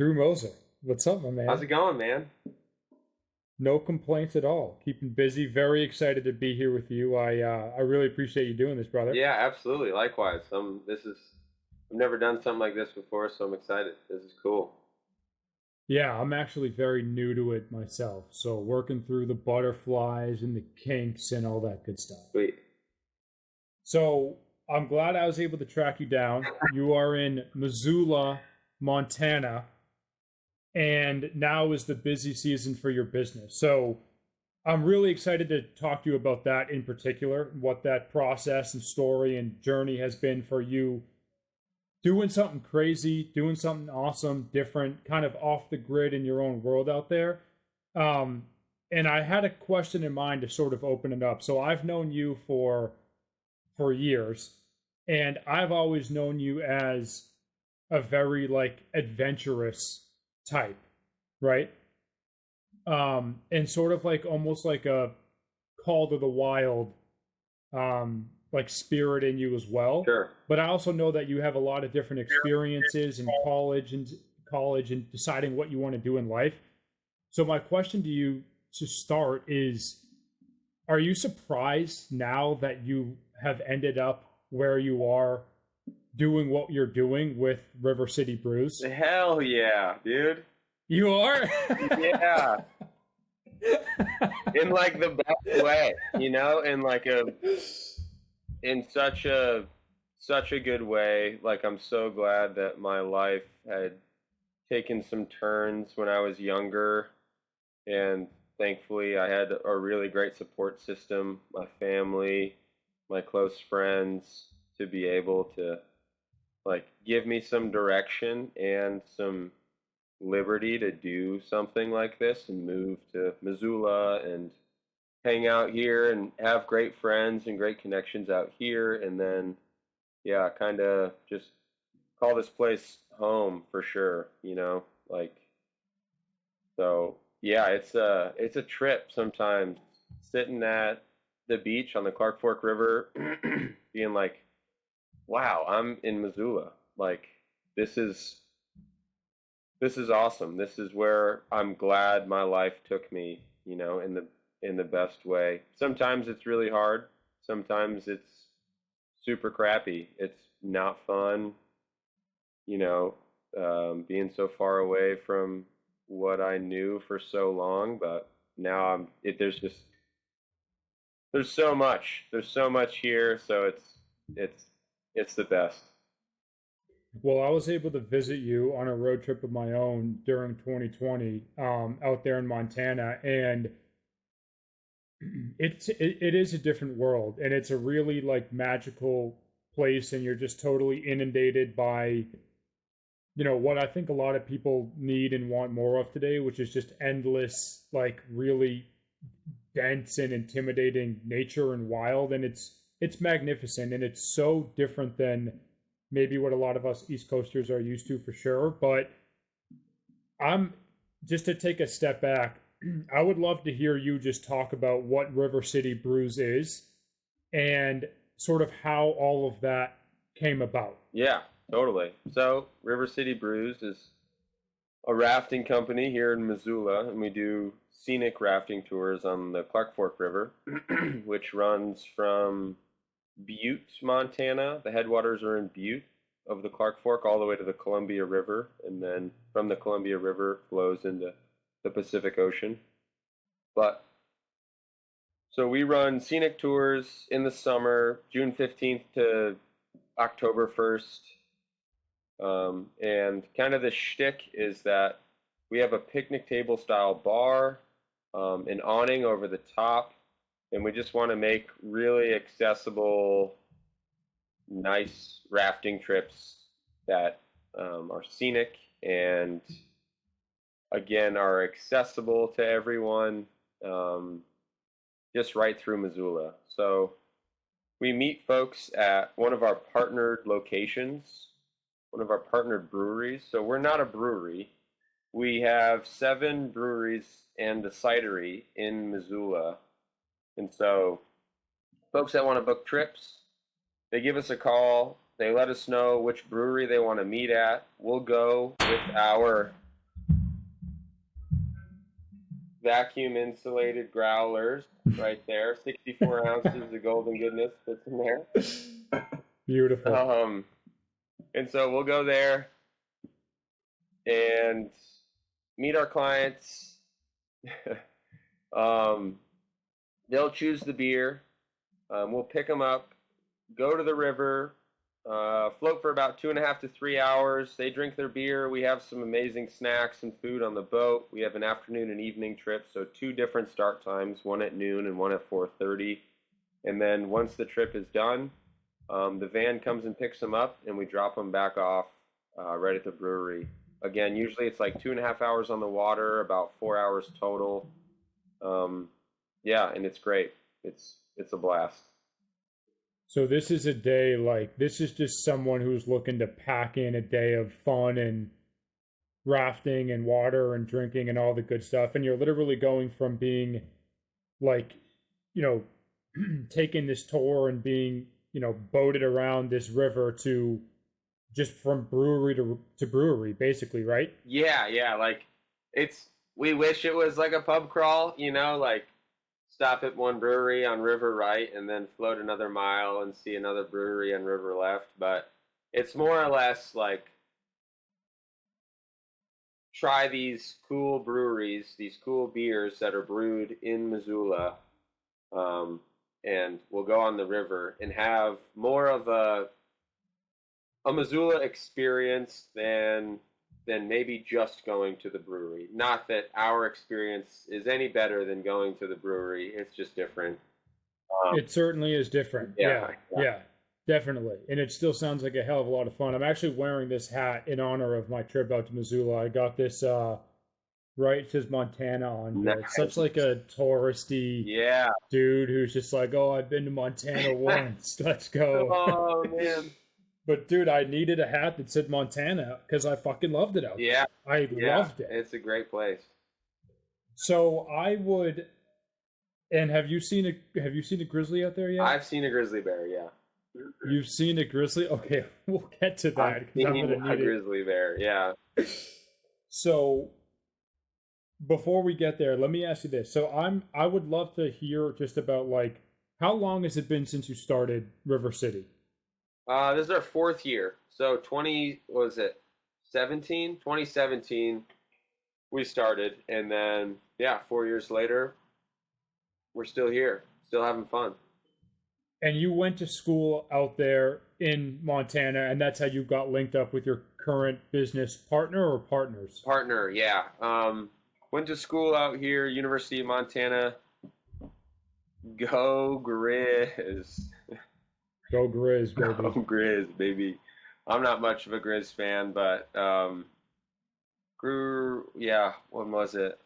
Drew Mozzer. What's up, my How's man? it going, man? No complaints at all. Keeping busy. Very excited to be here with you. I really appreciate you doing this, brother. Yeah, absolutely. Likewise. I've never done something like this before, so I'm excited. This is cool. Yeah, I'm actually very new to it myself. So working through the butterflies and the kinks and all that good stuff. Sweet. So I'm glad I was able to track you down. You are in Missoula, Montana, and now is the busy season for your business. So I'm really excited to talk to you about that in particular, what that process and story and journey has been for you doing something crazy, doing something awesome, different, kind of off the grid in your own world out there. Um, and I had a question in mind to sort of open it up. So I've known you for years, and I've always known you as a very like adventurous type, right? And sort of like almost like a call to the wild, like spirit in you as well. Sure. But I also know that you have a lot of different experiences in college and deciding what you want to do in life. So my question to you to start is, are you surprised now that you have ended up where you are doing what you're doing with River City Brews? Hell yeah, dude. You are? Yeah. In like the best way, in such a good way. Like I'm so glad that my life had taken some turns when I was younger, and thankfully I had a really great support system, my family, my close friends, to be able to like give me some direction and some liberty to do something like this and move to Missoula and hang out here and have great friends and great connections out here, and then yeah, kind of just call this place home for sure, like. So yeah, it's a trip sometimes, sitting at the beach on the Clark Fork River, being like, "Wow, I'm in Missoula. Like this is this is awesome. This is where I'm glad my life took me, in the best way. Sometimes it's really hard. Sometimes it's super crappy. It's not fun, you know, being so far away from what I knew for so long. But now there's so much here. So it's, it's the best. Well, I was able to visit you on a road trip of my own during 2020, out there in Montana, and it is a different world, and it's a really like magical place, and you're just totally inundated by what I think a lot of people need and want more of today, which is just endless, like really dense and intimidating nature and wild, and it's magnificent, and it's so different than maybe what a lot of us East Coasters are used to for sure. But I'm just to take a step back, I would love to hear you just talk about what River City Brews is and sort of how all of that came about. Yeah, totally. So River City Brews is a rafting company here in Missoula, and we do scenic rafting tours on the Clark Fork River, which runs from Butte, Montana. The headwaters are in Butte of the Clark Fork all the way to the Columbia River, and then from the Columbia River flows into the Pacific Ocean. But so we run scenic tours in the summer, June 15th to October 1st. And kind of the shtick is that we have a picnic table style bar, an awning over the top, and we just want to make really accessible, nice rafting trips that are scenic and again are accessible to everyone, um, just right through Missoula. So we meet folks at one of our partnered locations, one of our partnered breweries. So we're not a brewery. We have 7 breweries and a cidery in Missoula. And so folks that want to book trips, they give us a call. They let us know which brewery they want to meet at. We'll go with our vacuum insulated growlers right there. 64 ounces of golden goodness that's in there. Beautiful. And so we'll go there and meet our clients. They'll choose the beer. We'll pick them up, go to the river, float for about 2.5 to 3 hours. They drink their beer. We have some amazing snacks and food on the boat. We have an afternoon and evening trip, so 2 different start times, one at noon and one at 4:30. And then once the trip is done, the van comes and picks them up, and we drop them back off right at the brewery. Again, usually it's like 2.5 hours on the water, about 4 hours total. Yeah, and it's great. It's a blast. So this is a day like this is just someone who's looking to pack in a day of fun and rafting and water and drinking and all the good stuff. And you're literally going from being like, you know, taking this tour and being, boated around this river to just from brewery to brewery, basically, right? Yeah. Like we wish it was like a pub crawl, like stop at one brewery on river right and then float another mile and see another brewery on river left. But it's more or less like try these cool breweries, these cool beers that are brewed in Missoula, and we'll go on the river and have more of a Missoula experience than maybe just going to the brewery. Not that our experience is any better than going to the brewery. It's just different. It certainly is different. Yeah, definitely. And it still sounds like a hell of a lot of fun. I'm actually wearing this hat in honor of my trip out to Missoula. I got this right, it says Montana on here. It's such like a touristy dude who's just like, oh, I've been to Montana once. Let's go. Oh man. But dude, I needed a hat that said Montana because I fucking loved it out there. I loved it. It's a great place. So I would. And have you seen a grizzly out there yet? I've seen a grizzly bear. Yeah. You've seen a grizzly? Okay, we'll get to that. I've seen a grizzly bear. Yeah. So before we get there, let me ask you this. So I would love to hear just about like how long has it been since you started River City? This is our 4th year. So 2017 we started, and then 4 years later we're still here, still having fun. And you went to school out there in Montana, and that's how you got linked up with your current business partner or partners? Partner, yeah. Went to school out here, University of Montana. Go Grizz. Go Grizz, baby. Go Grizz, baby. I'm not much of a Grizz fan, but when was it?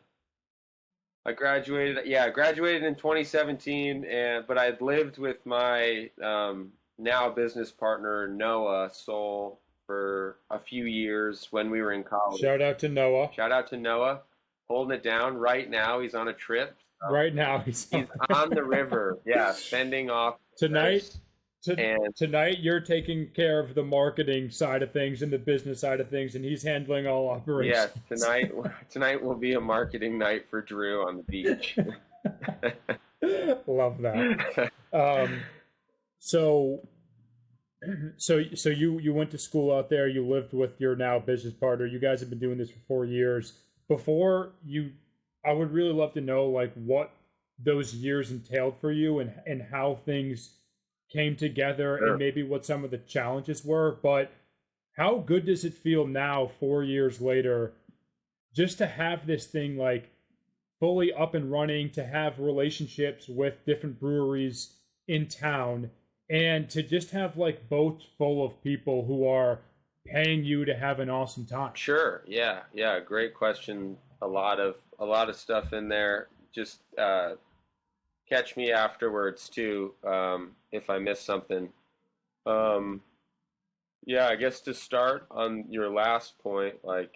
I graduated in 2017, but I'd lived with my now business partner, Noah Soul, for a few years when we were in college. Shout out to Noah. Holding it down right now. He's on a trip. Right now, he's on the river. Yeah, fending off. Tonight, you're taking care of the marketing side of things and the business side of things, and he's handling all operations. Yes, tonight will be a marketing night for Drew on the beach. Love that. So you went to school out there. You lived with your now business partner. You guys have been doing this for 4 years. I would really love to know like what those years entailed for you and how things came together and maybe what some of the challenges were. But how good does it feel now, 4 years later, just to have this thing like fully up and running, to have relationships with different breweries in town, and to just have like boats full of people who are paying you to have an awesome time? Sure. Yeah. Great question. A lot of stuff in there. Just catch me afterwards too, if I miss something. I guess to start on your last point, like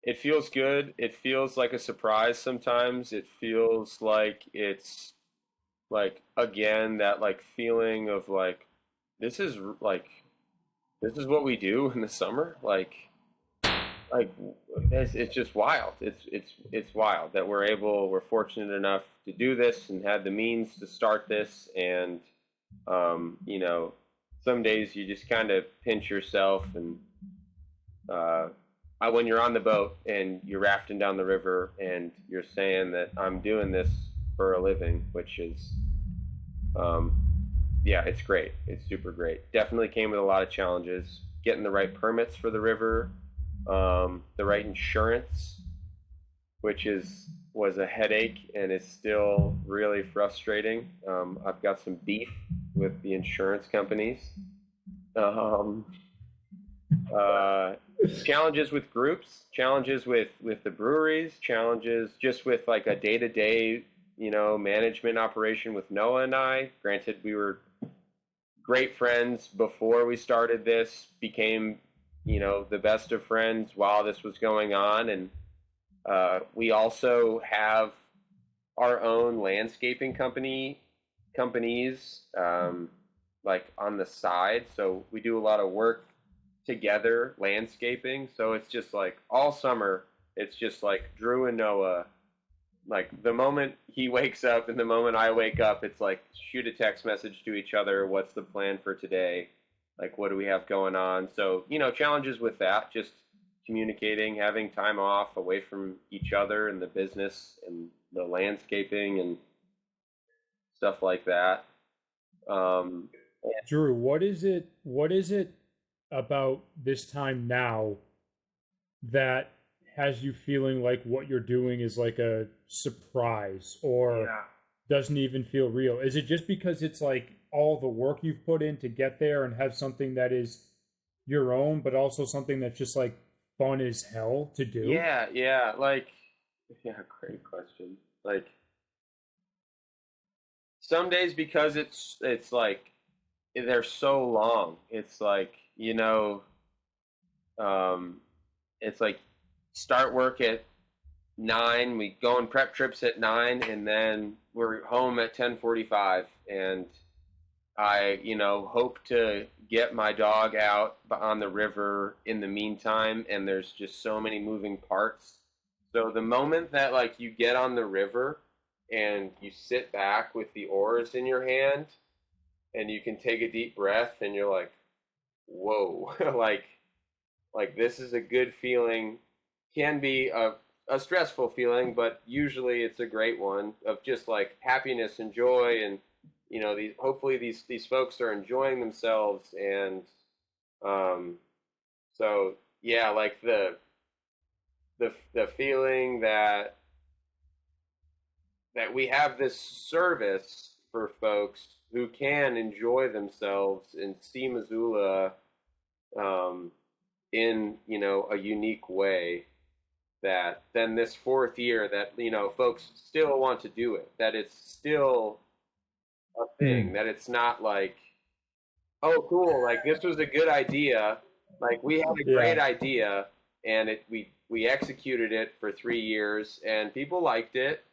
it feels good. It feels like a surprise sometimes. It feels like it's like again that like feeling of like this is what we do in the summer. Like like it's just wild. It's wild that we're fortunate enough to do this and had the means to start this. And you know, some days you just kind of pinch yourself. And uh, when you're on the boat and you're rafting down the river and you're saying that I'm doing this for a living, which is um, yeah, it's great. It's super great. Definitely came with a lot of challenges. Getting the right permits for the river, the right insurance, which was a headache and is still really frustrating. I've got some beef with the insurance companies. Um, uh, Challenges with groups, challenges with the breweries, challenges just with like a day to day, management operation with Noah and I. Granted, we were great friends before we started this, became, the best of friends while this was going on. And we also have our own landscaping companies, like on the side. So we do a lot of work together, landscaping. So it's just like all summer, it's just like Drew and Noah. Like the moment he wakes up and the moment I wake up, it's like shoot a text message to each other. What's the plan for today? Like, what do we have going on? So, challenges with that, just communicating, having time off away from each other and the business and the landscaping and stuff like that. Um, Drew, what is it about this time now that has you feeling like what you're doing is like a surprise or yeah. doesn't even feel real? Is it just because it's like all the work you've put in to get there and have something that is your own, but also something that's just like fun as hell to do? Yeah, yeah, like, yeah, great question. Like, some days because it's like they're so long. It's like, um, it's like start work at 9. We go on prep trips at 9, and then we're home at 10:45. And I, hope to get my dog out on the river in the meantime. And there's just so many moving parts. So the moment that like you get on the river and you sit back with the oars in your hand and you can take a deep breath and you're like, whoa, like this is a good feeling. Can be a stressful feeling, but usually it's a great one of just like happiness and joy. And these hopefully these folks are enjoying themselves. And um, so yeah, like the feeling that we have this service for folks who can enjoy themselves and see Missoula um, in a unique way, that then this fourth year that folks still want to do it, that it's still a thing, Hmm. that it's not like, oh cool, like this was a good idea, like we had a great Yeah. idea and we executed it for 3 years and people liked it.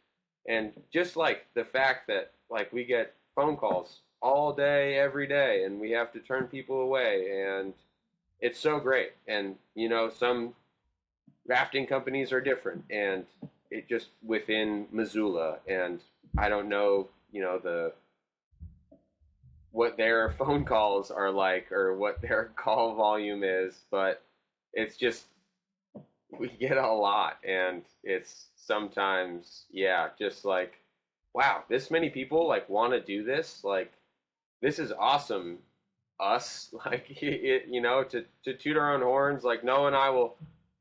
And just like the fact that like we get phone calls all day every day and we have to turn people away, and it's so great. And some rafting companies are different, and it just within Missoula. And I don't know, the what their phone calls are like or what their call volume is, but it's just we get a lot. And it's sometimes, yeah, just like, wow, this many people like want to do this, like this is awesome. Us like to toot our own horns, like Noah and I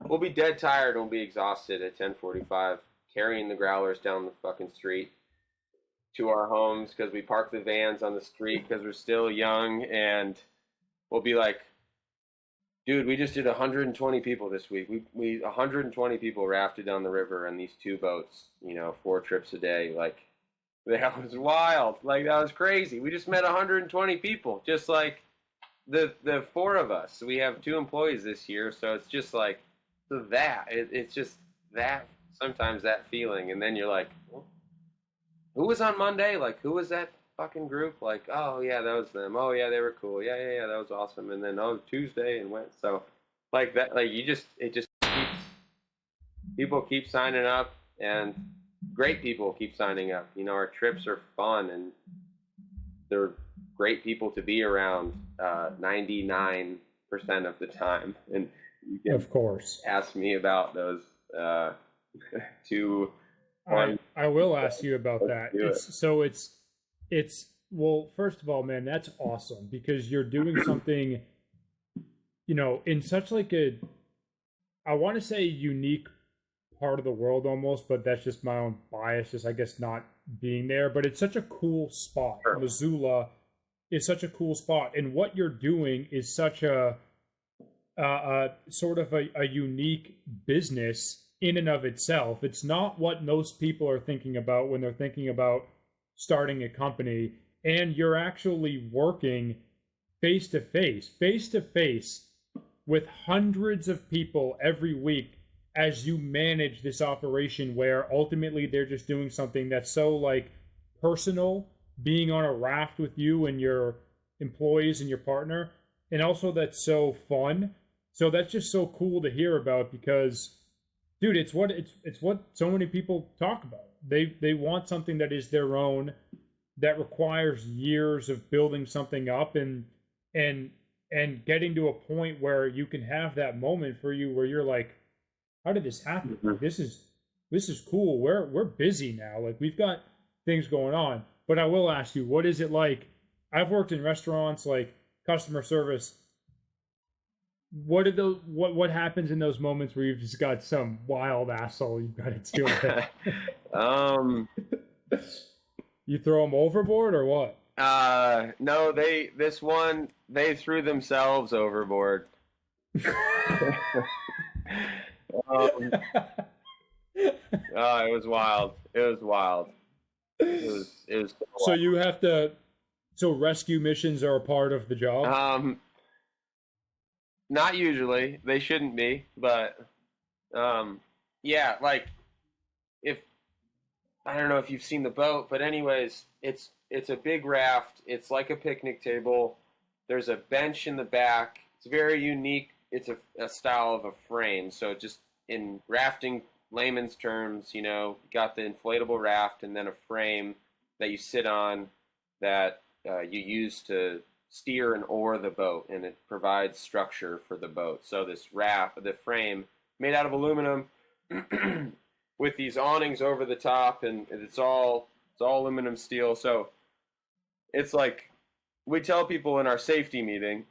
we'll be dead tired and we'll be exhausted at 10:45 carrying the growlers down the fucking street to our homes because we park the vans on the street because we're still young. And we'll be like, dude, we just did 120 people this week. We 120 people rafted down the river on these 2 boats, 4 trips a day. Like that was wild. Like that was crazy. We just met 120 people, just like the 4 of us. We have 2 employees this year, so it's just like so that it's just that sometimes that feeling. And then you're like, well, who was on Monday? Like who was that fucking group? Like, oh yeah, that was them. Oh yeah, they were cool. Yeah, yeah, yeah, that was awesome. And then oh Tuesday and went. So like that, like you just it just keeps people keep signing up, and great people keep signing up. Our trips are fun, and they're great people to be around 99% of the time. And you can Of course. ask me about those two fun. I will ask you about Let's that. do it. It's well, first of all, man, that's awesome because you're doing something, in such like I want to say unique part of the world almost, but that's just my own bias, just I guess not being there. But it's such a cool spot. Sure. Missoula is such a cool spot, and what you're doing is such a sort of a unique business in and of itself. It's not what most people are thinking about when they're thinking about starting a company, and you're actually working face to face with hundreds of people every week as you manage this operation where ultimately they're just doing something that's so like personal, being on a raft with you and your employees and your partner, and also that's so fun. So that's just so cool to hear about because dude, it's what so many people talk about. They want something that is their own, that requires years of building something up and getting to a point where you can have that moment for you where you're like, how did this happen? Mm-hmm. This is cool. We're busy now. Like we've got things going on. But I will ask you, what is it like? I've worked in restaurants, like customer service. What happens in those moments where you've just got some wild asshole you've got to deal with? You throw them overboard or what? No, they threw themselves overboard. It was wild. It was wild. It was so you have to. So rescue missions are a part of the job. Not usually. They shouldn't be, but yeah, like if I don't know if you've seen the boat, but anyways, it's a big raft. It's like a picnic table. There's a bench in the back. It's very unique. It's a style of a frame. So just in rafting layman's terms, got the inflatable raft and then a frame that you sit on that you use to steer and oar the boat, and it provides structure for the boat. So this raft, the frame, made out of aluminum with these awnings over the top, and it's all aluminum steel. So it's like we tell people in our safety meeting,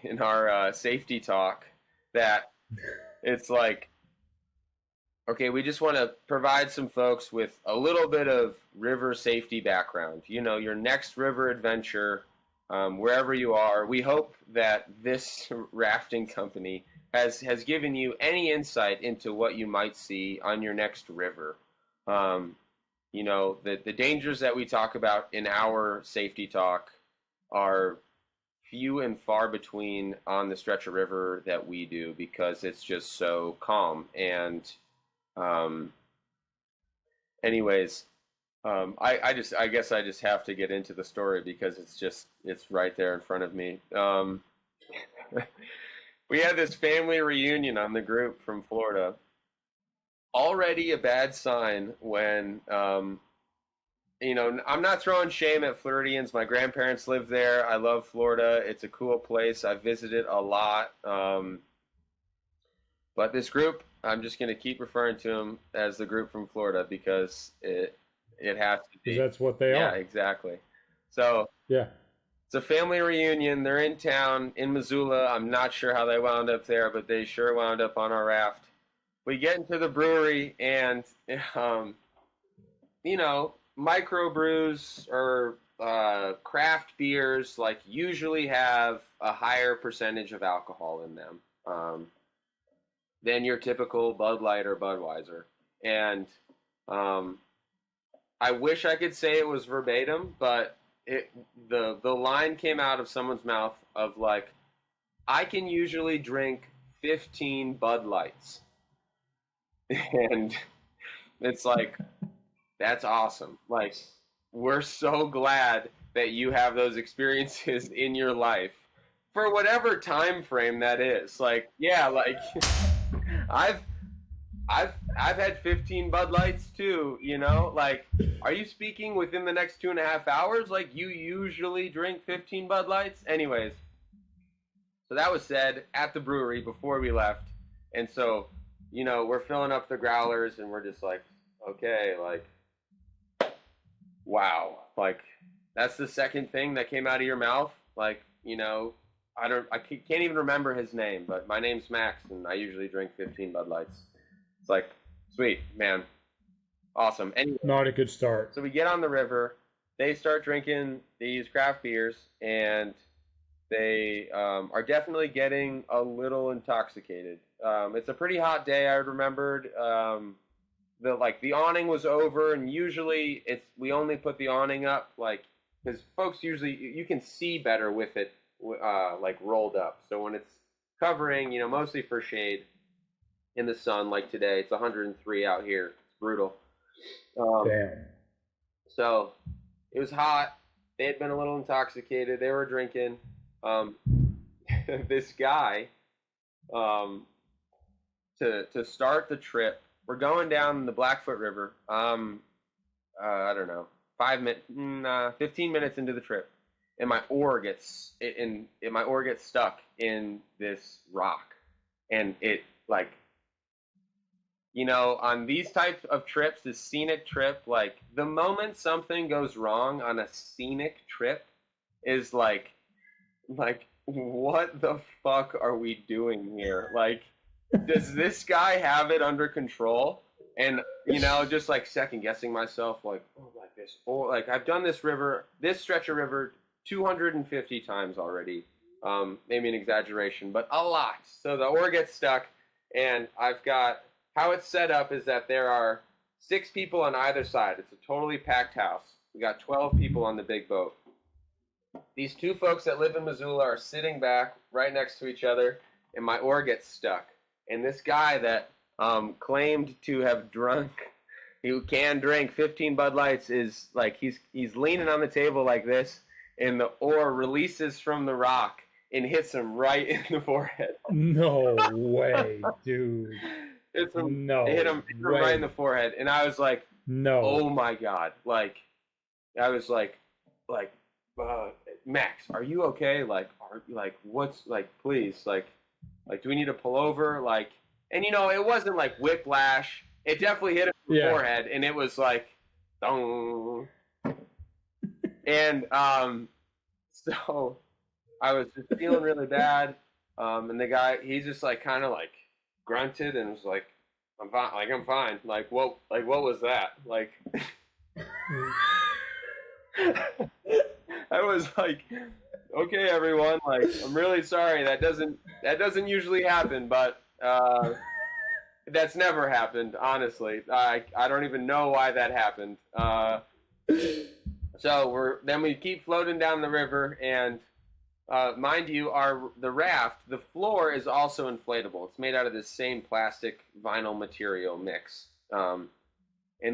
in our safety talk, that it's like, okay, we just want to provide some folks with a little bit of river safety background. Your next river adventure, wherever you are, we hope that this rafting company has given you any insight into what you might see on your next river. The dangers that we talk about in our safety talk are few and far between on the stretch of river that we do because it's just so calm. And anyways, I guess I just have to get into the story because it's right there in front of me. We had this family reunion on the group from Florida. Already a bad sign when, I'm not throwing shame at Floridians. My grandparents live there. I love Florida. It's a cool place. I visited a lot. But this group, I'm just going to keep referring to them as the group from Florida because it has to be. That's what they are. Yeah, exactly. So yeah, it's a family reunion. They're in town in Missoula. I'm not sure how they wound up there, but they sure wound up on our raft. We get into the brewery, and micro brews or craft beers like usually have a higher percentage of alcohol in them than your typical Bud Light or Budweiser. And I wish I could say it was verbatim, but the line came out of someone's mouth of like, I can usually drink 15 Bud Lights. And it's like, that's awesome. Like, we're so glad that you have those experiences in your life for whatever time frame that is. Like, yeah, like I've I've had 15 Bud Lights too, you know? Like, are you speaking within the next 2.5 hours? Like, you usually drink 15 Bud Lights? Anyways, so that was said at the brewery before we left. And so, we're filling up the growlers and we're just like, okay, like, wow. Like, that's the second thing that came out of your mouth. Like, I can't even remember his name, but my name's Max and I usually drink 15 Bud Lights. It's like, sweet, man. Awesome. Anyway, Not a good start. so we get on the river. They start drinking these craft beers, and they are definitely getting a little intoxicated. It's a pretty hot day. I remembered the awning was over, and usually we only put the awning up because folks usually you can see better with it like rolled up. So when it's covering, mostly for shade in the sun, like today, it's 103 out here. It's brutal. Damn. So it was hot. They had been a little intoxicated. They were drinking. This guy, to start the trip, we're going down the Blackfoot River. I don't know, 15 minutes into the trip, and my oar gets stuck in this rock, and it like. On these types of trips, the scenic trip, like the moment something goes wrong on a scenic trip is like what the fuck are we doing here? Like, does this guy have it under control? And just like second guessing myself, like, oh, like this, or like I've done this stretch of river 250 times already. Maybe an exaggeration, but a lot. So the oar gets stuck, and I've got. How it's set up is that there are 6 people on either side. It's a totally packed house. We got 12 people on the big boat. These 2 folks that live in Missoula are sitting back right next to each other, and my oar gets stuck. And this guy that claimed to have drunk, who can drink 15 Bud Lights, is like he's leaning on the table like this, and the oar releases from the rock and hits him right in the forehead. No way, dude. It hit him right in the forehead, and I was like, no, oh my god, like, I was like, Max, are you okay? Like, what's like, please, like, do we need to pull over? Like, and it wasn't like whiplash. It definitely hit him in the forehead, and it was like, dong. And so I was just feeling really bad, and the guy, he's just like kind of like. Grunted and was like, I'm fine. Like, I'm fine. Like, what was that? Like, I was like, okay, everyone. Like, I'm really sorry. That doesn't usually happen, but that's never happened. Honestly, I don't even know why that happened. So then we keep floating down the river, and mind you, the raft, the floor is also inflatable. It's made out of this same plastic vinyl material mix. And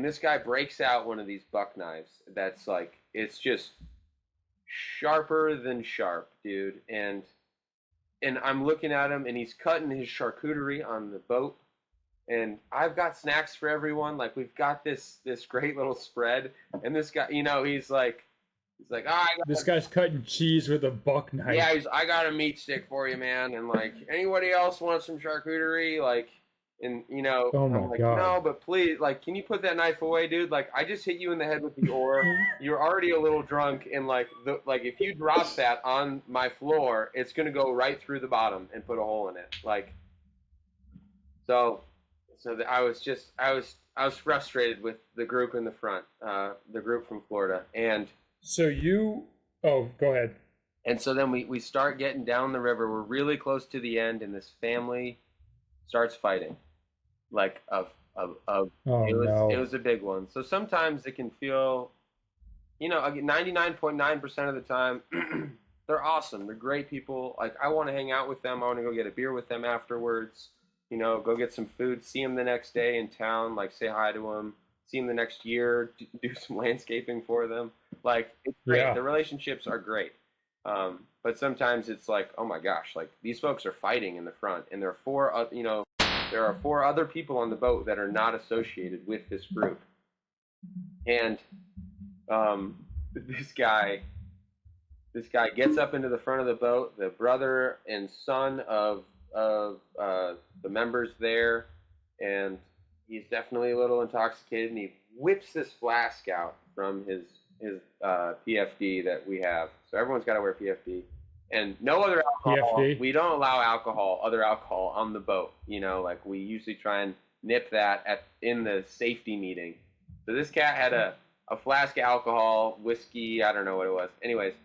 this guy breaks out one of these buck knives that's like, it's just sharper than sharp, dude. And I'm looking at him, and he's cutting his charcuterie on the boat. And I've got snacks for everyone. Like, we've got this great little spread. And this guy, he's like, this guy's cutting cheese with a buck knife. Yeah, I got a meat stick for you, man. And like, anybody else want some charcuterie? Like, and oh my I'm like, God. no, but please, like, can you put that knife away, dude? Like, I just hit you in the head with the oar. You're already a little drunk, and like, if you drop that on my floor, it's gonna go right through the bottom and put a hole in it. Like, I was frustrated with the group in the front, the group from Florida, and. So go ahead. And so then we start getting down the river. We're really close to the end, and this family starts fighting. Like it was a big one. So sometimes it can feel, 99.9% of the time, they're awesome. They're great people. Like, I want to hang out with them. I want to go get a beer with them afterwards. Go get some food. See them the next day in town. Like, say hi to them. See them the next year. Do some landscaping for them. Like, it's great. Yeah. The relationships are great. But sometimes it's like, oh my gosh, like, these folks are fighting in the front, and there are 4, there are 4 other people on the boat that are not associated with this group. And this guy gets up into the front of the boat. The brother and son of the members there, and he's definitely a little intoxicated. And he whips this flask out from his PFD that we have. So everyone's got to wear PFD. And no other alcohol. PFD? We don't allow other alcohol on the boat. Like we usually try and nip that in the safety meeting. So this cat had a flask of alcohol, whiskey, I don't know what it was. Anyways,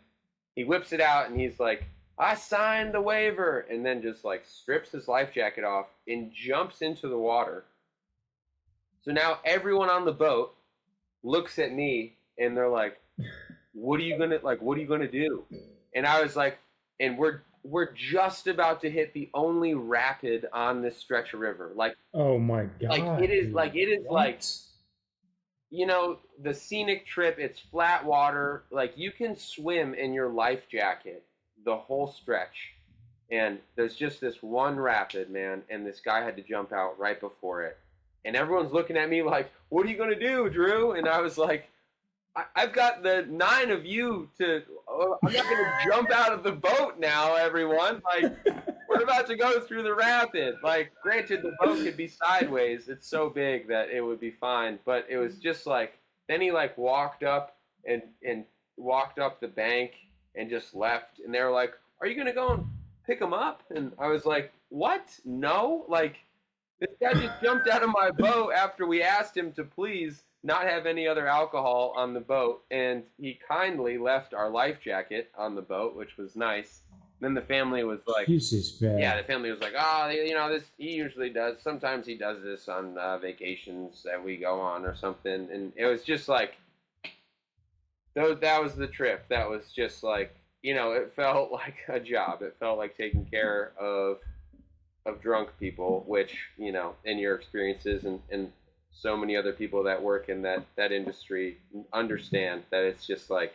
he whips it out and he's like, I signed the waiver, and then just like strips his life jacket off and jumps into the water. So now everyone on the boat looks at me and they're like, what are you gonna do? And I was like, and we're just about to hit the only rapid on this stretch of river. Like, oh my God. Like it is like the scenic trip, it's flat water. Like you can swim in your life jacket the whole stretch. And there's just this one rapid, man, and this guy had to jump out right before it. And everyone's looking at me like, what are you going to do, Drew? And I was like, I've got the 9 of you I'm not going to jump out of the boat now, everyone. Like, we're about to go through the rapid. Like, granted, the boat could be sideways. It's so big that it would be fine. But it was just like, then he like walked up and walked up the bank and just left. And they were like, are you going to go and pick him up? And I was like, what? No. Like, this guy just jumped out of my boat after we asked him to please not have any other alcohol on the boat, and he kindly left our life jacket on the boat, which was nice. Then the family was like, Jesus, man. Yeah, the family was like, oh, this he usually does. Sometimes he does this on vacations that we go on or something. And it was just like, that was the trip. That was just like, it felt like a job. It felt like taking care of drunk people, which, in your experiences and so many other people that work in that industry understand that it's just like,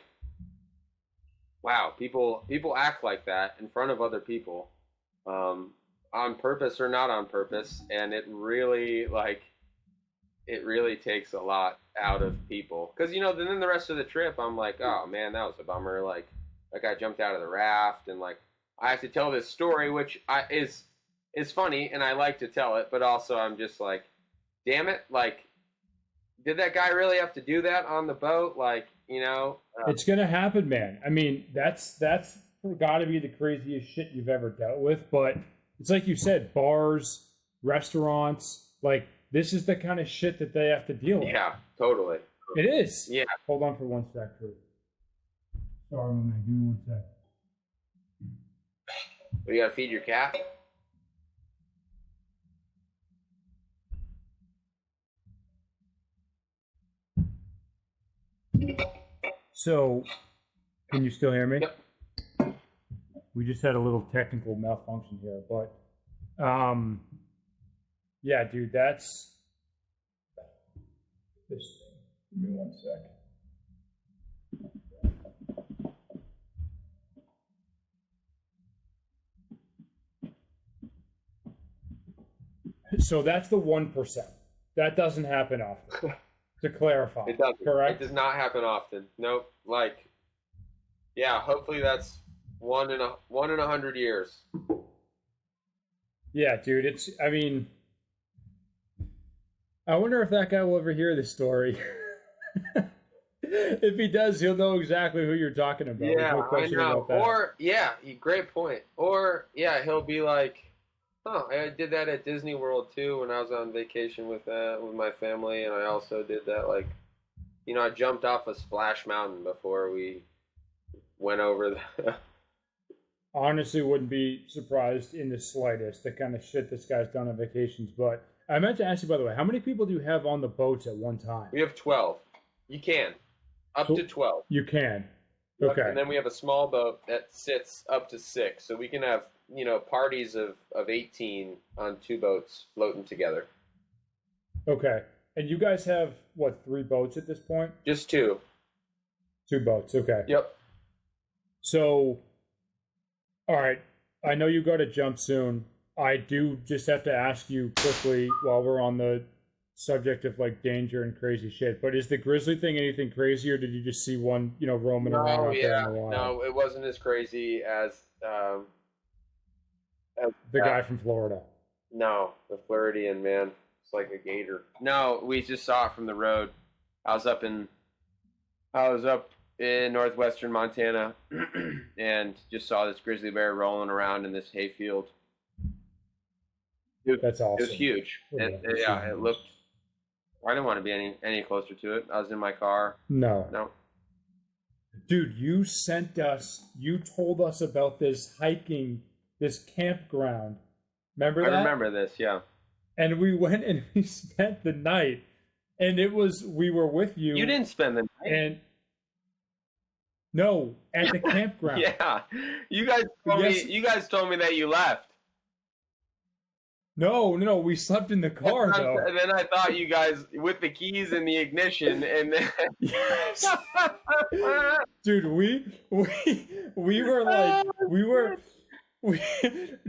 wow, people act like that in front of other people, on purpose or not on purpose, and it really takes a lot out of people. Because then the rest of the trip, I'm like, oh man, that was a bummer. Like I jumped out of the raft, and like I have to tell this story, which is funny, and I like to tell it, but also I'm just like, damn it, like, did that guy really have to do that on the boat? Like, it's gonna happen, man. I mean, that's got to be the craziest shit you've ever dealt with. But it's like you said, bars, restaurants, like this is the kind of shit that they have to deal with. Yeah, totally. It is. Yeah. Hold on for 1 sec, Drew. Sorry, man. Give me 1 sec. You gotta feed your cat? So, can you still hear me? Yep. We just had a little technical malfunction here, but yeah, dude, that's this thing. Give me 1 sec. So that's the 1%. That doesn't happen often. To clarify, it doesn't. Correct? It does not happen often. Nope. Like, yeah. Hopefully that's one in 100 years. Yeah, dude. I mean, I wonder if that guy will ever hear this story. If he does, he'll know exactly who you're talking about. Yeah, no question I know. about that. Or great point. Or he'll be like, oh, I did that at Disney World too when I was on vacation with my family, and I also did that, like, I jumped off a Splash Mountain before we went over the Honestly, wouldn't be surprised in the slightest the kind of shit this guy's done on vacations. But I meant to ask you, by the way, how many people do you have on the boats at one time? We have 12. You can. Up to 12. You can. Okay. And then we have a small boat that sits up to 6, so we can have parties of 18 on 2 boats floating together. Okay. And you guys have, what, 3 boats at this point? Just 2. 2 boats, okay. Yep. So, all right, I know you got to jump soon. I do just have to ask you quickly while we're on the subject of like danger and crazy shit. But is the grizzly thing anything crazy, or did you just see one, roaming around No, out there in yeah, the wild? no, it wasn't as crazy as The that. guy from Florida. No, the Floridian man. It's like a gator. No, we just saw it from the road. I was up in I was up in northwestern Montana and just saw this grizzly bear rolling around in this hayfield. That's It was awesome. huge. Would love to see Yeah, it one. looked. I didn't want to be any closer to it. I was in my car. No. No, Dude, you told us about this hiking, this campground. Remember I that? remember this. Yeah, And we went and we spent the night. And we were with you you, didn't spend the night. and no, at the campground. Yeah, you guys told me. Yes, You guys told me that you left. no, no, no. We slept in the That's car what though. and then I thought you guys with the keys in the ignition, and then Yes, dude. We were like we were we.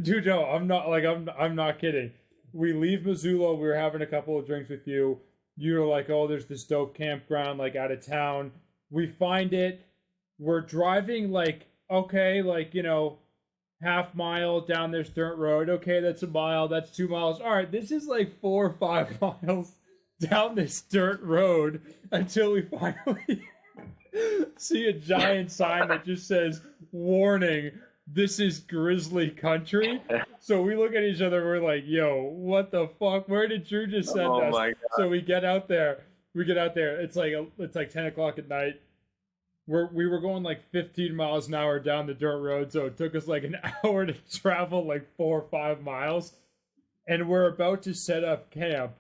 Dude, no, I'm not like I'm not kidding. We leave Missoula. We were having a couple of drinks with you. You're like, oh, there's this dope campground like out of town. We find it. We're driving like okay, like half mile down this dirt road. Okay, that's a mile. That's 2 miles. All right, this is like 4 or 5 miles down this dirt road until we finally see a giant sign that just says "Warning: This is grizzly country." So we look at each other. We're like, "Yo, what the fuck? Where did Drew just send oh us?" my god, So we get out there. We get out there. It's like 10 o'clock at night. We were going like 15 miles an hour down the dirt road, so it took us like an hour to travel like 4 or 5 miles. And we're about to set up camp.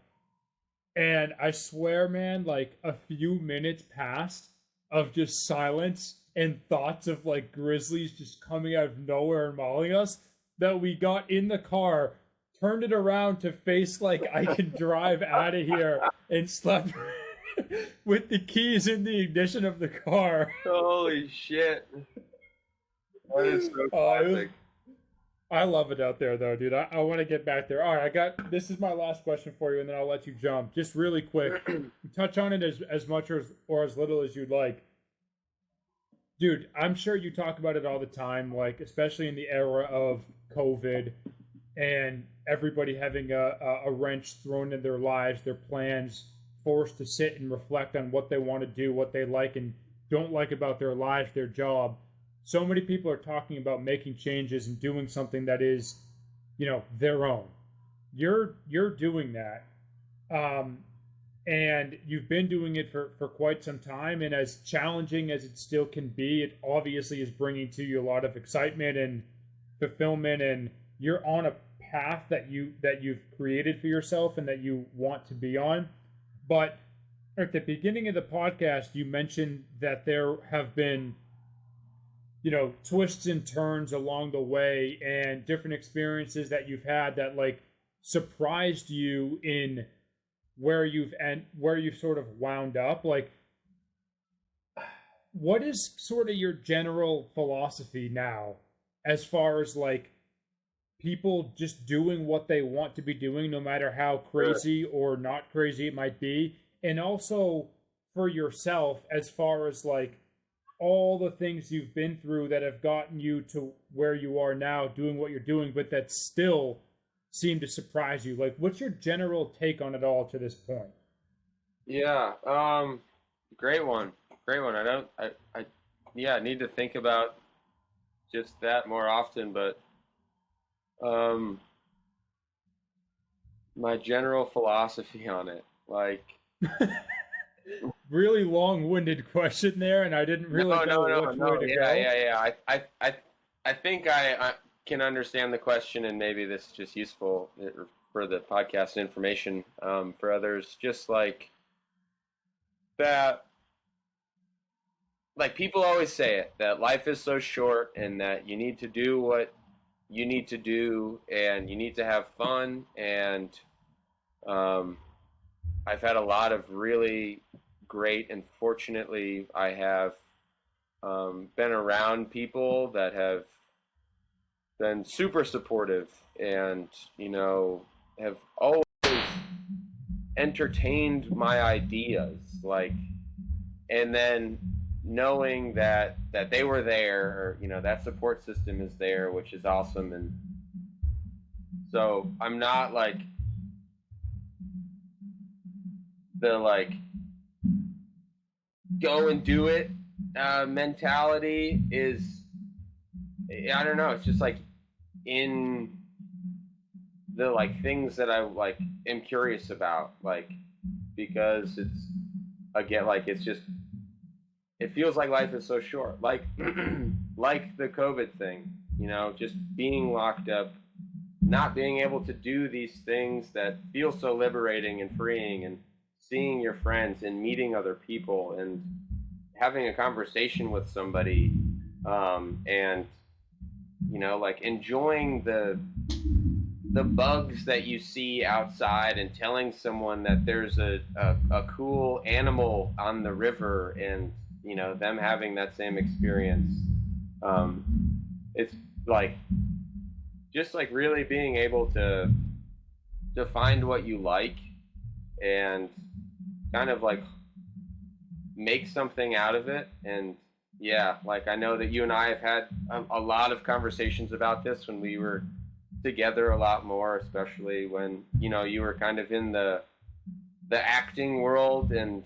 And I swear, man, like a few minutes passed of just silence and thoughts of like grizzlies just coming out of nowhere and mauling us that we got in the car, turned it around to face like I can drive out of here and slept with the keys in the ignition of the car. holy shit! That is so It was, classic. I love it out there though, dude. I want to get back there. All right, this is my last question for you, and then I'll let you jump. Just really quick, touch on it as much or as little as you'd like. Dude, I'm sure you talk about it all the time, like especially in the era of COVID and everybody having a wrench thrown in their lives, their plans, forced to sit and reflect on what they want to do, what they like and don't like about their lives, their job. So many people are talking about making changes and doing something that is, their own. You're doing that. Um, and you've been doing it for quite some time, and as challenging as it still can be, it obviously is bringing to you a lot of excitement and fulfillment, and you're on a path that you've created for yourself and that you want to be on. But at the beginning of the podcast you mentioned that there have been twists and turns along the way and different experiences that you've had that like surprised you in where you've sort of wound up. Like, what is sort of your general philosophy now as far as like people just doing what they want to be doing no matter how Sure. crazy or not crazy it might be, and also for yourself as far as like all the things you've been through that have gotten you to where you are now doing what you're doing, but that still seem to surprise you. Like, what's your general take on it all to this point? Yeah, great one, great one. I don't, yeah, I need to think about just that more often, but um, my general philosophy on it, like, Really long-winded question there, and I didn't really no, know no, no, which way no, to yeah, go. yeah, yeah. I think I can understand the question, and maybe this is just useful for the podcast information for others. Just like that, like people always say it that life is so short, and that you need to do what you need to do, and you need to have fun. And um, I've had a lot of really great, and fortunately, I have been around people that have been super supportive and, have always entertained my ideas, like, and then knowing that they were there, or, that support system is there, which is awesome. And so I'm not like the like go and do it mentality is, I don't know, it's just like in the like things that I like am curious about, like, because it's, again, like, it's just, it feels like life is so short, like like the COVID thing, just being locked up, not being able to do these things that feel so liberating and freeing, and seeing your friends and meeting other people and having a conversation with somebody, and like enjoying the bugs that you see outside, and telling someone that there's a cool animal on the river, and them having that same experience. It's like just like really being able to find what you like, and kind of like make something out of it. And yeah, like I know that you and I have had a lot of conversations about this when we were together a lot more, especially when you were kind of in the acting world, and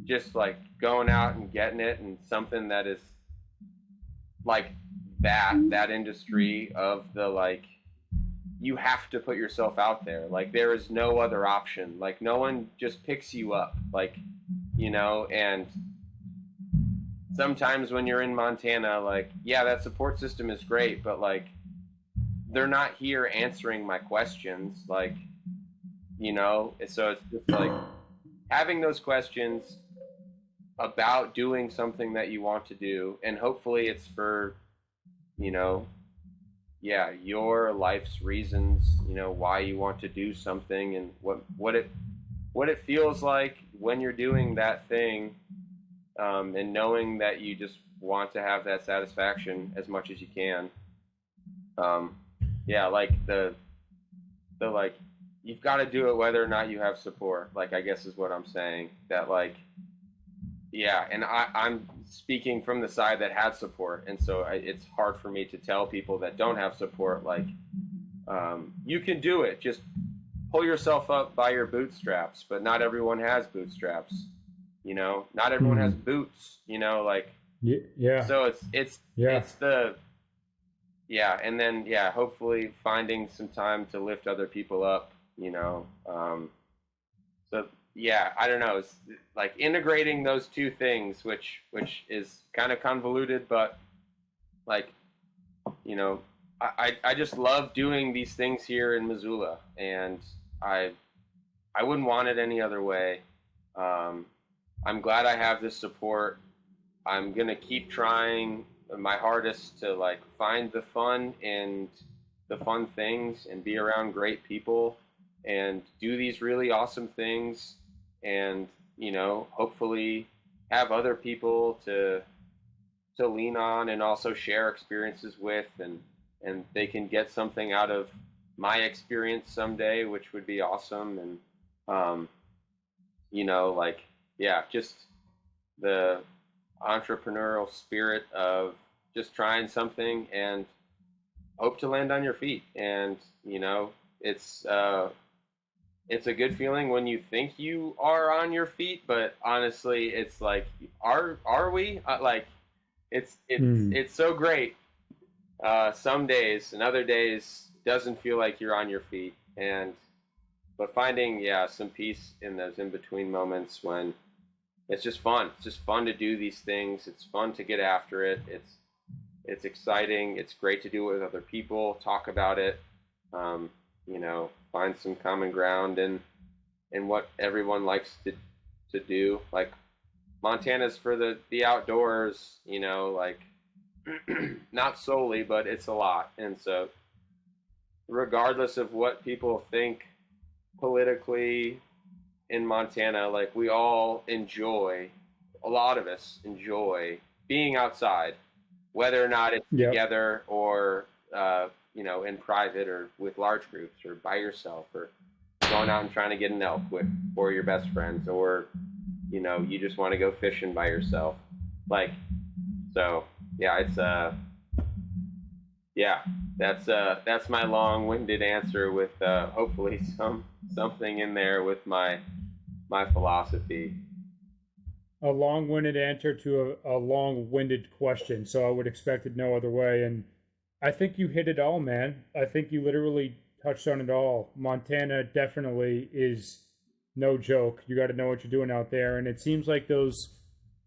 just like going out and getting it, and something that is like that industry of the, like, you have to put yourself out there, like there is no other option, like no one just picks you up, like, and sometimes when you're in Montana, like, yeah, that support system is great, but like they're not here answering my questions, like, so it's just like having those questions about doing something that you want to do, and hopefully it's for, yeah, your life's reasons, why you want to do something, and what it feels like when you're doing that thing, and knowing that you just want to have that satisfaction as much as you can. Yeah, like the like, you've got to do it whether or not you have support, like, I guess is what I'm saying, that like, yeah, and I'm speaking from the side that had support, and so it's hard for me to tell people that don't have support, like, you can do it, just pull yourself up by your bootstraps. But not everyone has bootstraps, not everyone has boots, like, Yeah. so it's Yeah. it's the, yeah, and then, yeah, hopefully finding some time to lift other people up, so yeah, I don't know, it's like integrating those two things, which is kind of convoluted, but like, you know I just love doing these things here in Missoula, and I wouldn't want it any other way. I'm glad I have this support. I'm gonna keep trying my hardest to like find the fun and the fun things, and be around great people, and do these really awesome things, and hopefully have other people to lean on, and also share experiences with, and they can get something out of my experience someday, which would be awesome. And um, like, yeah, just the entrepreneurial spirit of just trying something and hope to land on your feet. And it's it's a good feeling when you think you are on your feet, but honestly, it's like, are we? Like, it's so great some days, and other days doesn't feel like you're on your feet. And but finding, yeah, some peace in those in between moments when it's just fun. It's just fun to do these things. It's fun to get after it. It's exciting. It's great to do it with other people. Talk about it. Find some common ground in what everyone likes to do. Like, Montana's for the outdoors. Like, not solely, but it's a lot. And so, regardless of what people think politically in Montana, like, we all enjoy, a lot of us enjoy being outside, whether or not it's Yep. together or in private or with large groups or by yourself, or going out and trying to get an elk with four of your best friends, or you just want to go fishing by yourself. Like, so yeah, it's yeah, that's my long-winded answer with hopefully something in there with my philosophy. A long-winded answer to a long-winded question, so I would expect it no other way. And I think you hit it all, man. I think you literally touched on it all. Montana definitely is no joke. You got to know what you're doing out there, and it seems like those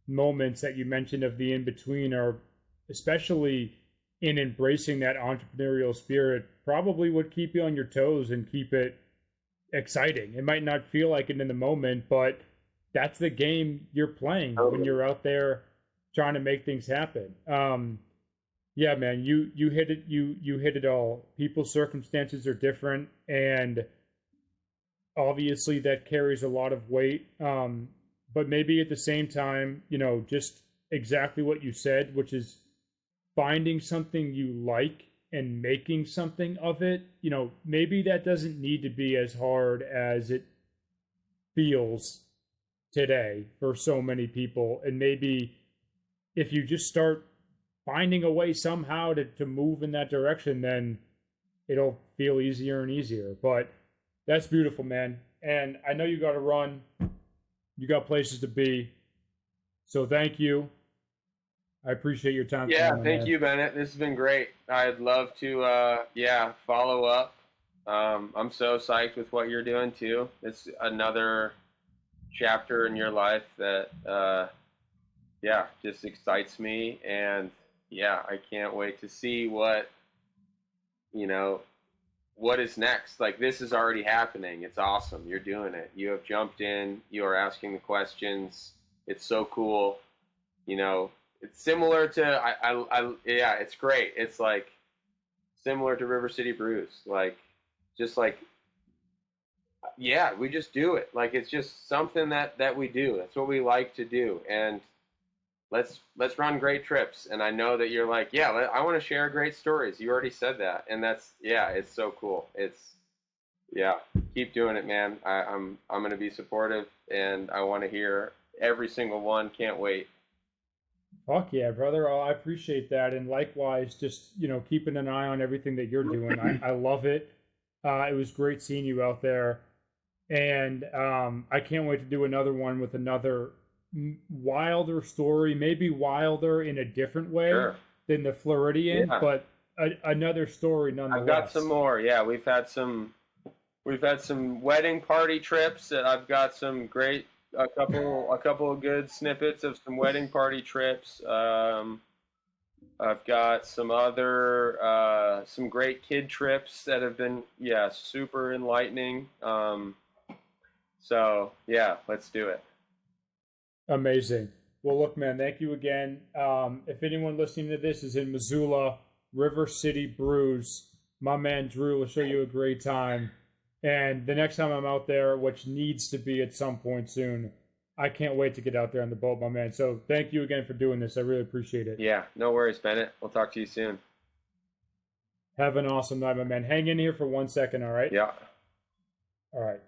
moments that you mentioned of the in between are, especially in embracing that entrepreneurial spirit, probably would keep you on your toes and keep it exciting. It might not feel like it in the moment, but that's the game you're playing when you're out there trying to make things happen. Yeah, man, you hit it. You hit it all. People's circumstances are different, and obviously that carries a lot of weight. But maybe at the same time, just exactly what you said, which is finding something you like and making something of it. Maybe that doesn't need to be as hard as it feels today for so many people. And maybe if you just start finding a way somehow to move in that direction, then it'll feel easier and easier. But that's beautiful, man. And I know you got to run. You got places to be. So thank you. I appreciate your time. Yeah, thank you, Bennett. This has been great. I'd love to, follow up. I'm so psyched with what you're doing too. It's another chapter in your life that, just excites me. And yeah, I can't wait to see what is next. Like, this is already happening. It's awesome. You're doing it. You have jumped in. You are asking the questions. It's so cool. It's similar to, it's great. It's like similar to River City Brews. Like, just like, yeah, we just do it. Like, it's just something that we do. That's what we like to do. And let's run great trips. And I know that you're like, yeah, I want to share great stories. You already said that. And that's, yeah, it's so cool. Keep doing it, man. I'm going to be supportive, and I want to hear every single one. Can't wait. Fuck yeah, brother. Oh, I appreciate that. And likewise, just, keeping an eye on everything that you're doing. I love it. It was great seeing you out there. And I can't wait to do another one with another wilder story, maybe wilder in a different way than the Floridian, but another story nonetheless. I've got some more. Yeah, we've had some wedding party trips that I've got some great a couple of good snippets of some wedding party trips. I've got some other some great kid trips that have been super enlightening. So yeah, let's do it. Amazing. Well, look, man, thank you again. If anyone listening to this is in Missoula, River City Brews, my man Drew will show you a great time. And the next time I'm out there, which needs to be at some point soon, I can't wait to get out there on the boat, my man. So thank you again for doing this. I really appreciate it. Yeah, no worries, Bennett. We'll talk to you soon. Have an awesome night, my man. Hang in here for 1 second, all right? Yeah. All right.